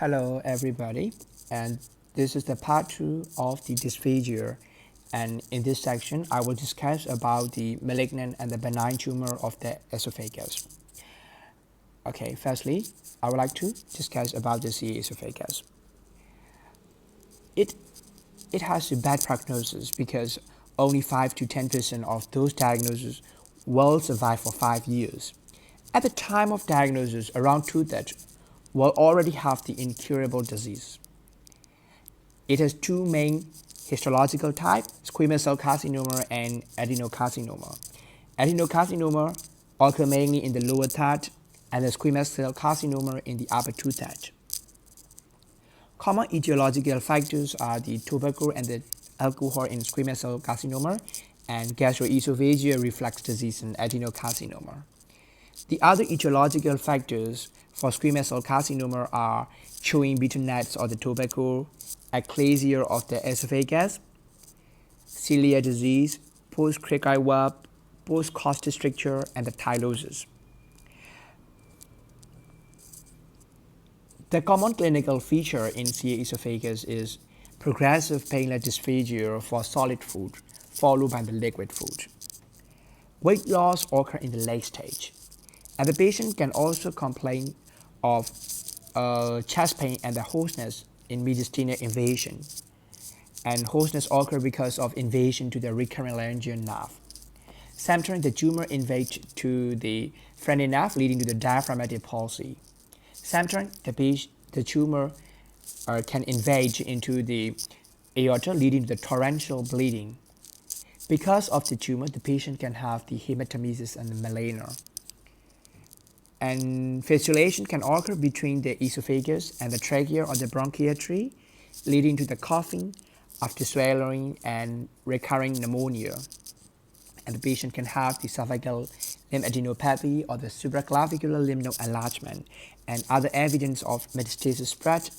Hello everybody, and this is the part 2 of the dysphagia, and in this section I will discuss about the malignant and the benign tumor of the esophagus. Okay, firstly I would like to discuss about the CA esophagus. It, it has a bad prognosis because only 5 to 10% of those diagnoses will survive for 5 years. At the time of diagnosis, around 2/3 will already have the incurable disease. It has two main histological types, squamous cell carcinoma and adenocarcinoma. Adenocarcinoma occur mainly in the lower third and the squamous cell carcinoma in the upper two-thirds. Common etiological factors are the tobacco and the alcohol in squamous cell carcinoma and gastroesophageal reflux disease in adenocarcinoma. The other etiological factors for squamous cell carcinoma are chewing betel nuts or the tobacco, achalasia of the esophagus, celiac disease, post-cricoid web, post-costal stricture, and the tylosis. The common clinical feature in CA esophagus is progressive painless dysphagia for solid food, followed by the liquid food. Weight loss occurs in the late stage, and the patient can also complain of chest pain and the hoarseness in mediastinal invasion. And hoarseness occurs because of invasion to the recurrent laryngeal nerve. Sometimes the tumor invades to the phrenic nerve, leading to the diaphragmatic palsy. Sometimes the tumor can invade into the aorta, leading to the torrential bleeding. Because of the tumor, the patient can have the hematemesis and the melanoma. And fistulation can occur between the esophagus and the trachea or the bronchial tree, leading to the coughing after swallowing and recurring pneumonia. And the patient can have the esophageal lymphadenopathy or the supraclavicular lymph node enlargement and other evidence of metastasis spread,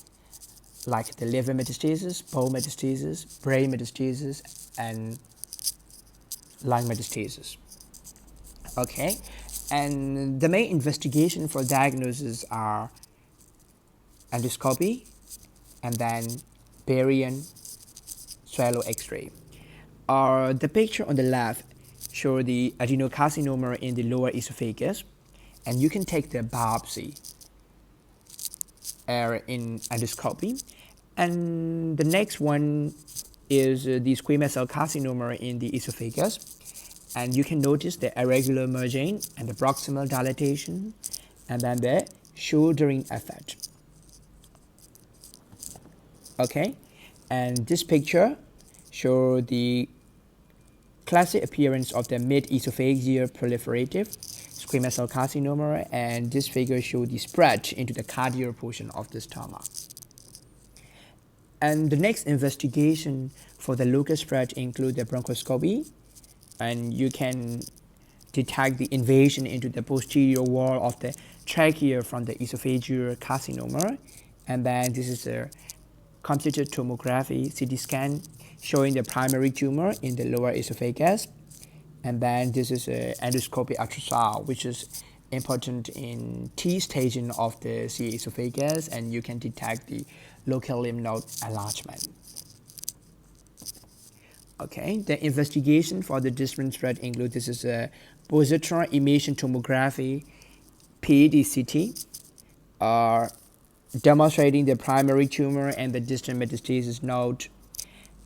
like the liver metastasis, bone metastasis, brain metastasis, and lung metastasis. Okay, and the main investigation for diagnosis are endoscopy and then barium swallow x-ray. The picture on the left shows the adenocarcinoma in the lower esophagus, and you can take the biopsy in endoscopy. And the next one is the squamous cell carcinoma in the esophagus, and you can notice the irregular merging and the proximal dilatation and then the shouldering effect. Okay, and this picture shows the classic appearance of the mid-esophageal proliferative squamous cell carcinoma, and this figure shows the spread into the cardiac portion of the stomach. And the next investigation for the local spread include the bronchoscopy, and you can detect the invasion into the posterior wall of the trachea from the esophageal carcinoma. And then this is a computed tomography CT scan showing the primary tumor in the lower esophagus. And then this is an endoscopic ultrasound, which is important in T staging of the CA esophagus, and you can detect the local lymph node enlargement. Okay, the investigation for the different spread include this is a positron emission tomography PET-CT, demonstrating the primary tumor and the distant metastasis node.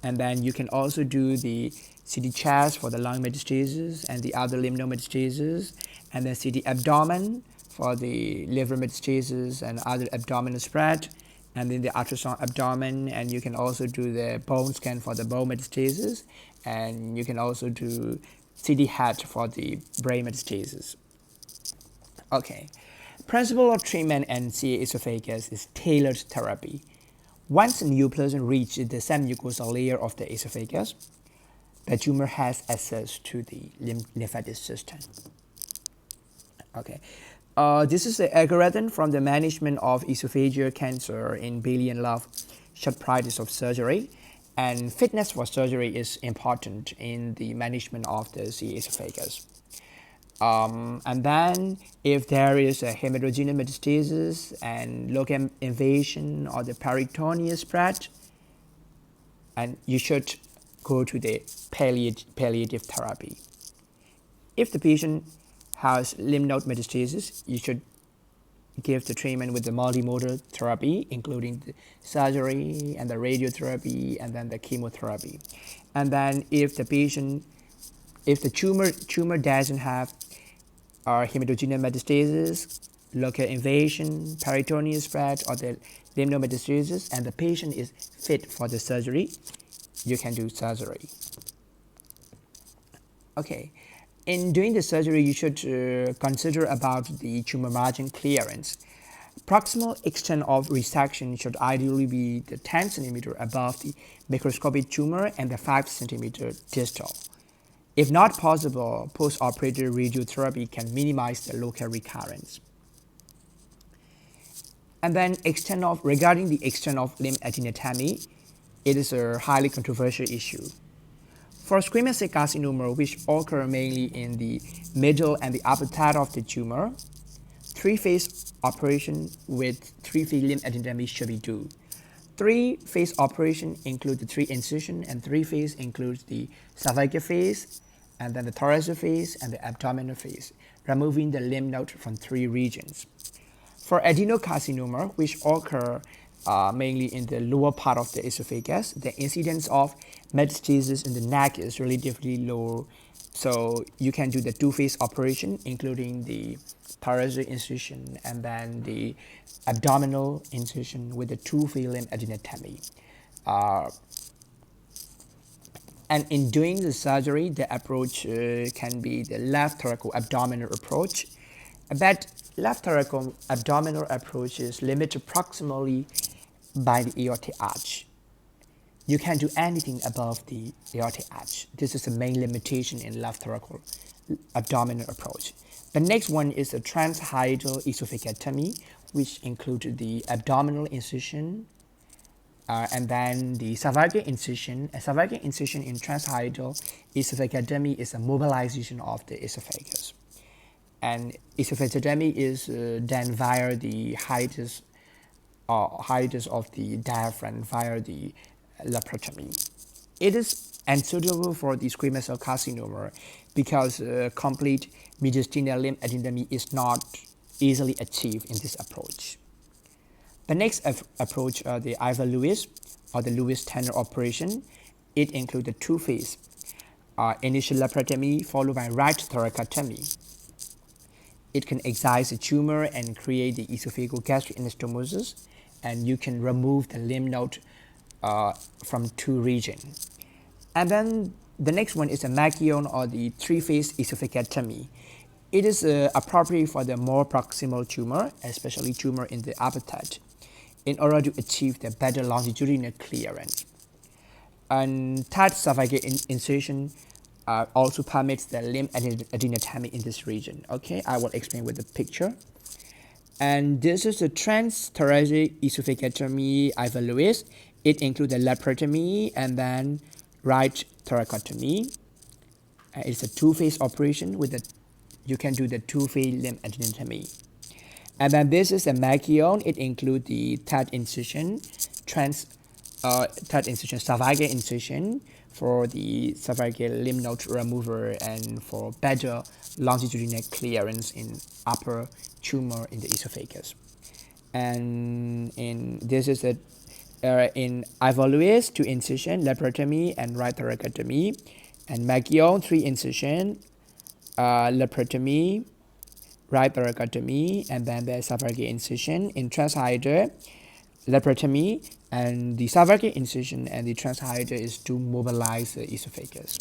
And then you can also do the CT chest for the lung metastasis and the other lymph node metastasis, and then CT abdomen for the liver metastasis and other abdominal spread, and then the ultrasound abdomen, and you can also do the bone scan for the bone metastasis, and you can also do CT head for the brain metastasis. Okay, principle of treatment in CA esophagus is tailored therapy. Once a new person reaches the submucosal layer of the esophagus, the tumor has access to the lymphatic system. Okay. This is the algorithm from the management of esophageal cancer in billion love short practice of surgery, and fitness for surgery is important in the management of the CA esophagus. And then if there is a heterogeneous metastasis and local invasion or the peritoneal spread, and you should go to the palliative therapy. If the patient has lymph node metastasis, you should give the treatment with the multimodal therapy, including the surgery and the radiotherapy and then the chemotherapy. And then if the tumor doesn't have hematogenic metastasis, local invasion, peritoneal spread, or the lymph node metastasis, and the patient is fit for the surgery, you can do surgery. Okay, in doing the surgery, you should consider about the tumor margin clearance. Proximal extent of resection should ideally be the 10 cm above the microscopic tumor and the 5 cm distal. If not possible, post-operative radiotherapy can minimize the local recurrence. And then regarding the extent of limb adenectomy, it is a highly controversial issue. For squamous cell carcinoma, which occur mainly in the middle and the upper third of the tumor, 3-phase operation with 3-phase limb adenectomy should be done. 3-phase operation include the 3 incision, and 3-phase includes the cervical phase, and then the thoracic phase and the abdominal phase, removing the lymph node from 3 regions. For adenocarcinoma, which occur mainly in the lower part of the esophagus, the incidence of metastasis in the neck is relatively low. So you can do the 2-phase operation, including the thoracic incision and then the abdominal incision with the 2-phase limb adenectomy. And in doing the surgery, the approach can be the left thoracoabdominal approach. But left thoracoabdominal approach is limited proximally by the aortic arch. You can't do anything above the aortic arch. This is the main limitation in left thoracoabdominal approach. The next one is the transhiatal esophagectomy, which includes the abdominal incision and then the cervical incision. A cervical incision in transhiatal esophagectomy is a mobilization of the esophagus. And esophagectomy is done via the hiatus of the diaphragm via the laparotomy. It is unsuitable for the squamous cell carcinoma because complete mediastinal limb adenectomy is not easily achieved in this approach. The next approach are the Ivor-Lewis or the Lewis-Tanner operation. It includes the 2-phase initial laparotomy followed by right thoracotomy. It can excise the tumor and create the esophagogastric anastomosis, and you can remove the lymph node from 2 regions. And then the next one is the Machion or the 3-phase esophagectomy. It is appropriate for the more proximal tumor, especially tumor in the upper third, in order to achieve the better longitudinal clearance. And third cervical incision also permits the limb adenectomy in this region. Okay, I will explain with the picture. And this is the transthoracic esophagectomy Ivor-Lewis. It includes the laparotomy and then right thoracotomy. It's a 2-phase operation with you can do the 2-phase limb adenectomy. And then this is a Machion. It includes the third incision, cervical incision for the cervical lymph node remover and for better longitudinal clearance in upper tumor in the esophagus. And this is in Ivor-Lewis, 2 incision, laparotomy and right thoracotomy, and Machion, 3 incision, laparotomy, right thoracotomy, and then the cervical incision. In transhiatal, laparotomy, and the cervical incision and the transhiatal is to mobilize the esophagus.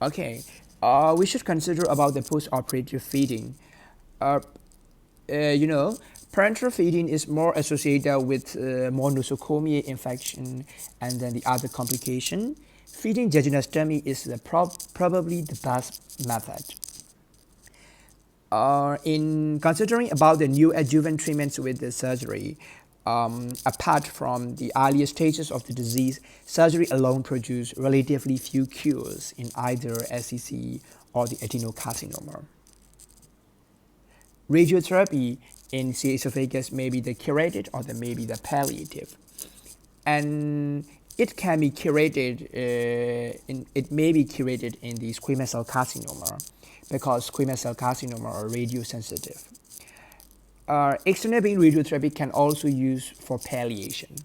Okay, we should consider about the post-operative feeding. Parenteral feeding is more associated with more nosocomial infection and then the other complication. Feeding jejunostomy is probably the best method. In considering about the new adjuvant treatments with the surgery, apart from the earlier stages of the disease, surgery alone produces relatively few cures in either SCC or the adenocarcinoma. Radiotherapy in the esophagus may be the curative or maybe the palliative, and it can be curated. It may be curated in the squamous cell carcinoma because squamous cell carcinoma are radiosensitive. External beam radiotherapy can also use for palliation.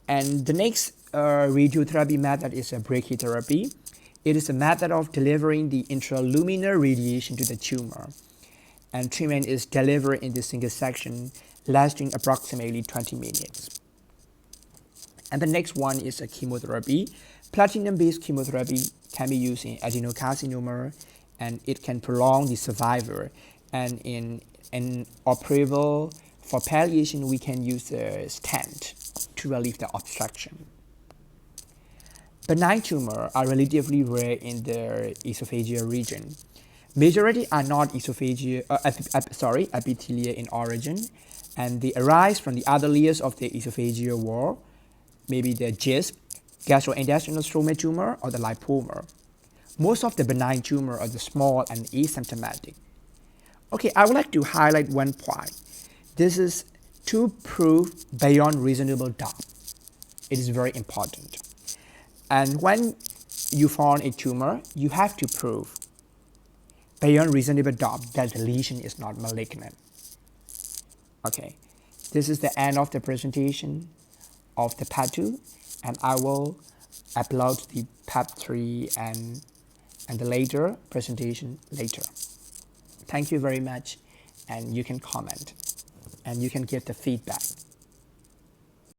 And the next radiotherapy method is a brachytherapy. It is a method of delivering the intraluminal radiation to the tumor. And treatment is delivered in the single section, lasting approximately 20 minutes. And the next one is a chemotherapy. Platinum-based chemotherapy can be used in adenocarcinoma, and it can prolong the survival. And in operable for palliation, we can use a stent to relieve the obstruction. Benign tumors are relatively rare in the esophageal region. Majority are not epithelial in origin, and they arise from the other layers of the esophageal wall, maybe the GIST, gastrointestinal stromal tumor, or the lipoma. Most of the benign tumors are the small and asymptomatic. Okay, I would like to highlight one point. This is to prove beyond reasonable doubt. It is very important. And when you found a tumor, you have to prove beyond reasonable doubt that the lesion is not malignant. Okay, this is the end of the presentation of the part 2, and I will upload the part 3 and the later presentation later. Thank you very much, and you can comment and you can give the feedback.